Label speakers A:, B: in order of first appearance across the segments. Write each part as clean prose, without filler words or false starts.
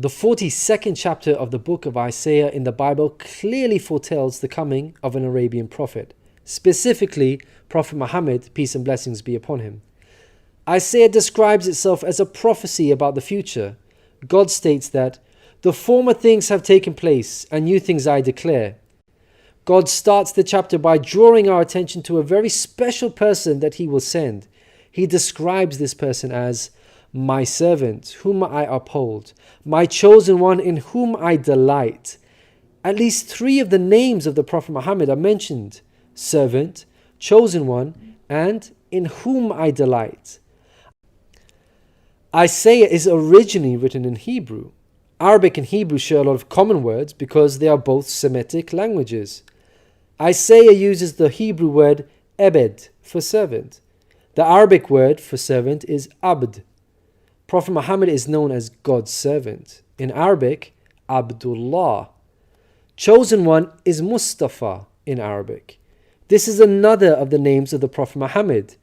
A: The 42nd chapter of the book of Isaiah in the Bible clearly foretells the coming of an Arabian prophet, specifically Prophet Muhammad, peace and blessings be upon him. Isaiah describes itself as a prophecy about the future. God states that, "The former things have taken place, and new things I declare." God starts the chapter by drawing our attention to a very special person that he will send. He describes this person as my servant, whom I uphold, my chosen one in whom I delight. At least 3 of the names of the Prophet Muhammad are mentioned: servant, chosen one, and in whom I delight. Isaiah is originally written in Hebrew. Arabic and Hebrew share a lot of common words because they are both Semitic languages. Isaiah uses the Hebrew word ebed for servant. The Arabic word for servant is abd. Prophet Muhammad is known as God's servant. In Arabic, Abdullah. Chosen one is Mustafa in Arabic. This is another of the names of the Prophet Muhammad.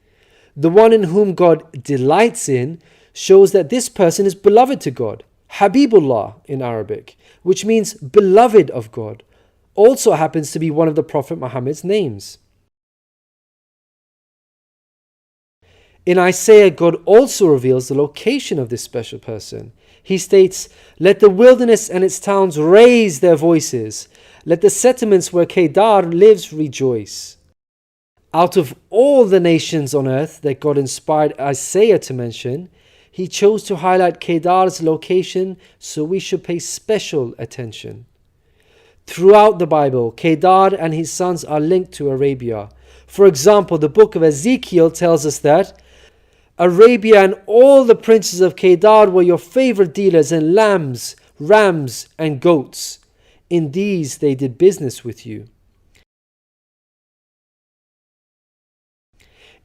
A: The one in whom God delights in shows that this person is beloved to God. Habibullah in Arabic, which means beloved of God, also happens to be one of the Prophet Muhammad's names. In Isaiah, God also reveals the location of this special person. He states, "Let the wilderness and its towns raise their voices. Let the settlements where Kedar lives rejoice." Out of all the nations on earth that God inspired Isaiah to mention, he chose to highlight Kedar's location, so we should pay special attention. Throughout the Bible, Kedar and his sons are linked to Arabia. For example, the book of Ezekiel tells us that Arabia and all the princes of Kedar were your favorite dealers in lambs, rams, and goats. In these they did business with you.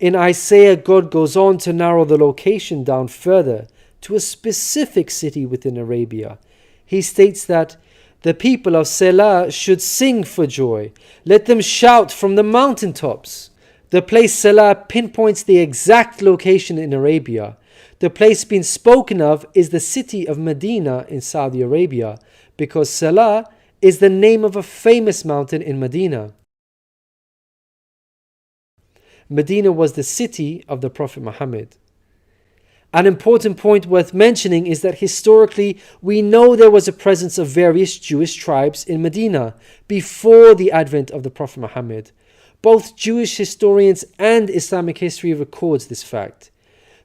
A: In Isaiah, God goes on to narrow the location down further to a specific city within Arabia. He states that the people of Selah should sing for joy. Let them shout from the mountaintops. The place Selah pinpoints the exact location in Arabia. The place being spoken of is the city of Medina in Saudi Arabia, because Selah is the name of a famous mountain in Medina. Medina was the city of the Prophet Muhammad. An important point worth mentioning is that historically we know there was a presence of various Jewish tribes in Medina before the advent of the Prophet Muhammad. Both Jewish historians and Islamic history records this fact.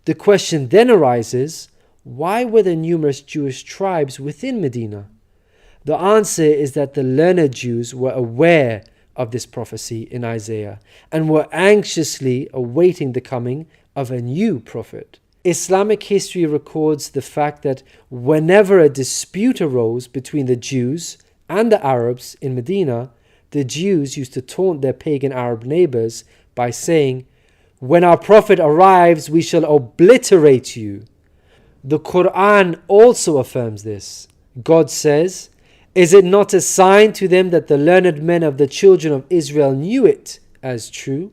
A: The question then arises, why were there numerous Jewish tribes within Medina? The answer is that the learned Jews were aware of this prophecy in Isaiah and were anxiously awaiting the coming of a new prophet. Islamic history records the fact that whenever a dispute arose between the Jews and the Arabs in Medina, the Jews used to taunt their pagan Arab neighbors by saying, "When our prophet arrives, we shall obliterate you." The Qur'an also affirms this. God says, "Is it not a sign to them that the learned men of the children of Israel knew it as true?"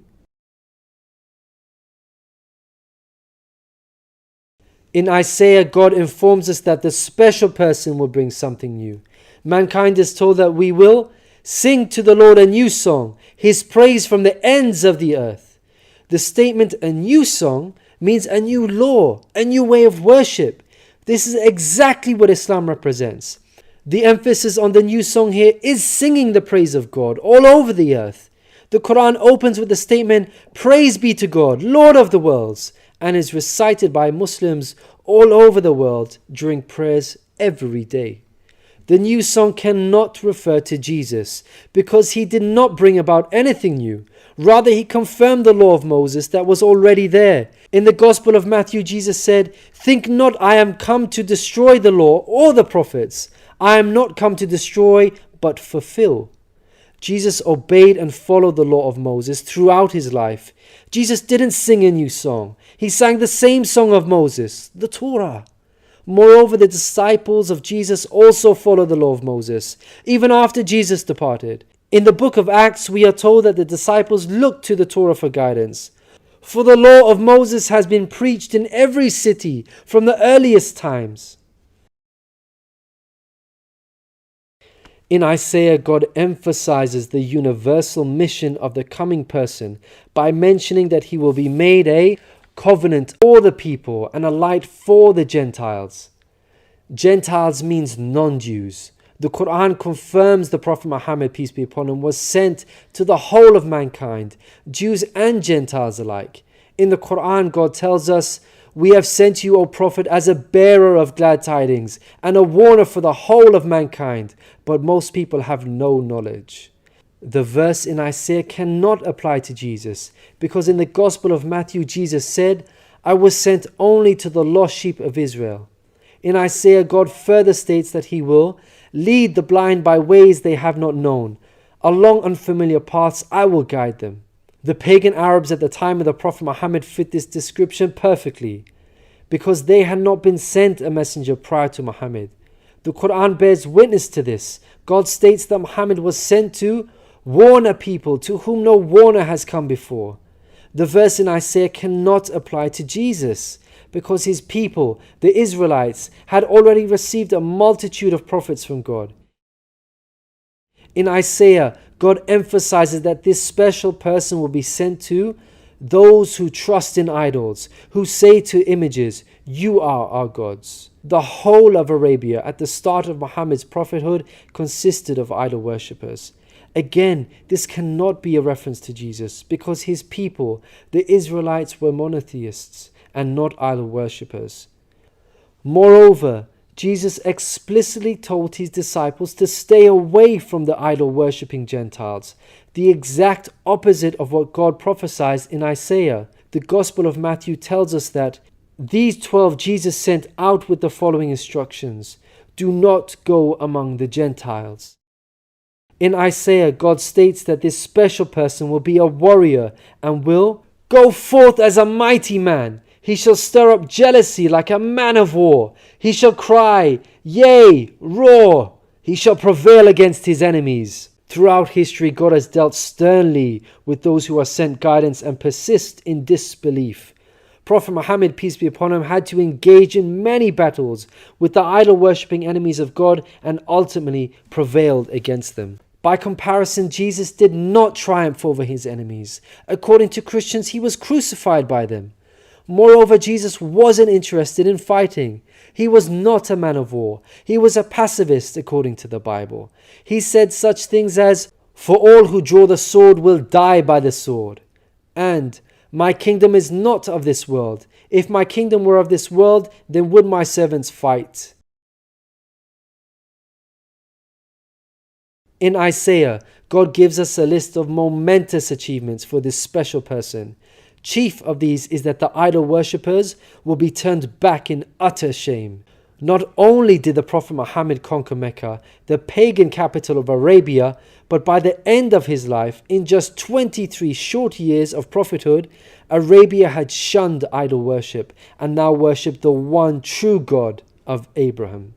A: In Isaiah, God informs us that the special person will bring something new. Mankind is told that we will sing to the Lord a new song, His praise from the ends of the earth. The statement "a new song" means a new law, a new way of worship. This is exactly what Islam represents. The emphasis on the new song here is singing the praise of God all over the earth. The Quran opens with the statement, "Praise be to God, Lord of the worlds," and is recited by Muslims all over the world during prayers every day. The new song cannot refer to Jesus because he did not bring about anything new. Rather, he confirmed the law of Moses that was already there. In the Gospel of Matthew, Jesus said, "Think not I am come to destroy the law or the prophets. I am not come to destroy, but fulfill." Jesus obeyed and followed the law of Moses throughout his life. Jesus didn't sing a new song. He sang the same song of Moses, the Torah. Moreover, the disciples of Jesus also followed the law of Moses, even after Jesus departed. In the book of Acts, we are told that the disciples looked to the Torah for guidance. For the law of Moses has been preached in every city from the earliest times. In Isaiah, God emphasizes the universal mission of the coming person by mentioning that he will be made a covenant for the people and a light for the Gentiles. Gentiles means non-Jews. The Qur'an confirms the Prophet Muhammad, peace be upon him, was sent to the whole of mankind, Jews and Gentiles alike. In the Qur'an, God tells us, "We have sent you, O Prophet, as a bearer of glad tidings and a warner for the whole of mankind, but most people have no knowledge." The verse in Isaiah cannot apply to Jesus, because in the Gospel of Matthew, Jesus said, "I was sent only to the lost sheep of Israel." In Isaiah, God further states that he will lead the blind by ways they have not known. Along unfamiliar paths I will guide them. The pagan Arabs at the time of the Prophet Muhammad fit this description perfectly, because they had not been sent a messenger prior to Muhammad. The Qur'an bears witness to this. God states that Muhammad was sent to warn a people to whom no warner has come before. The verse in Isaiah cannot apply to Jesus, because his people, the Israelites, had already received a multitude of prophets from God. In Isaiah, God emphasizes that this special person will be sent to those who trust in idols, who say to images, "You are our gods." The whole of Arabia at the start of Muhammad's prophethood consisted of idol worshippers. Again, this cannot be a reference to Jesus, because his people, the Israelites, were monotheists and not idol worshippers. Moreover, Jesus explicitly told his disciples to stay away from the idol-worshipping Gentiles, the exact opposite of what God prophesied in Isaiah. The Gospel of Matthew tells us that these 12 Jesus sent out with the following instructions: "Do not go among the Gentiles." In Isaiah, God states that this special person will be a warrior and will go forth as a mighty man. He shall stir up jealousy like a man of war. He shall cry, yea, roar. He shall prevail against his enemies. Throughout history, God has dealt sternly with those who are sent guidance and persist in disbelief. Prophet Muhammad, peace be upon him, had to engage in many battles with the idol-worshipping enemies of God and ultimately prevailed against them. By comparison, Jesus did not triumph over his enemies. According to Christians, he was crucified by them. Moreover, Jesus wasn't interested in fighting. He was not a man of war. He was a pacifist, according to the Bible. He said such things as, "For all who draw the sword will die by the sword," and "My kingdom is not of this world. If my kingdom were of this world, then would my servants fight." In Isaiah, God gives us a list of momentous achievements for this special person. Chief of these is that the idol worshippers will be turned back in utter shame. Not only did the Prophet Muhammad conquer Mecca, the pagan capital of Arabia, but by the end of his life, in just 23 short years of prophethood, Arabia had shunned idol worship and now worshipped the one true God of Abraham.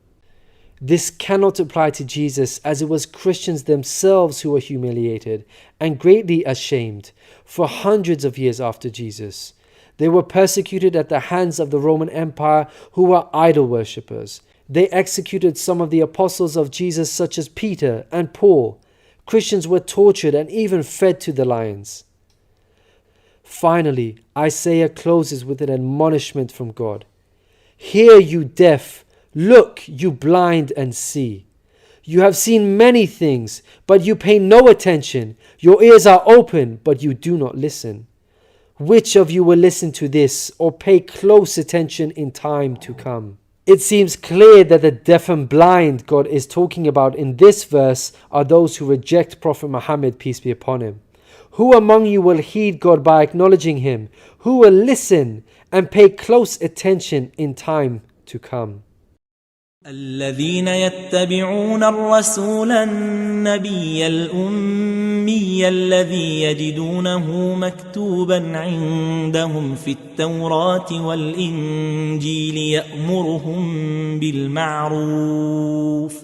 A: This cannot apply to Jesus, as it was Christians themselves who were humiliated and greatly ashamed for hundreds of years after Jesus. They were persecuted at the hands of the Roman Empire, who were idol worshippers. They executed some of the apostles of Jesus, such as Peter and Paul. Christians were tortured and even fed to the lions. Finally, Isaiah closes with an admonishment from God. "Hear, you deaf. Look, you blind, and see. You have seen many things, but you pay no attention. Your ears are open, but you do not listen. Which of you will listen to this or pay close attention in time to come?" It seems clear that the deaf and blind God is talking about in this verse are those who reject Prophet Muhammad, peace be upon him. Who among you will heed God by acknowledging him? Who will listen and pay close attention in time to come?
B: الذين يتبعون الرسول النبي الأمي الذي يجدونه مكتوبا عندهم في التوراة والإنجيل يأمرهم بالمعروف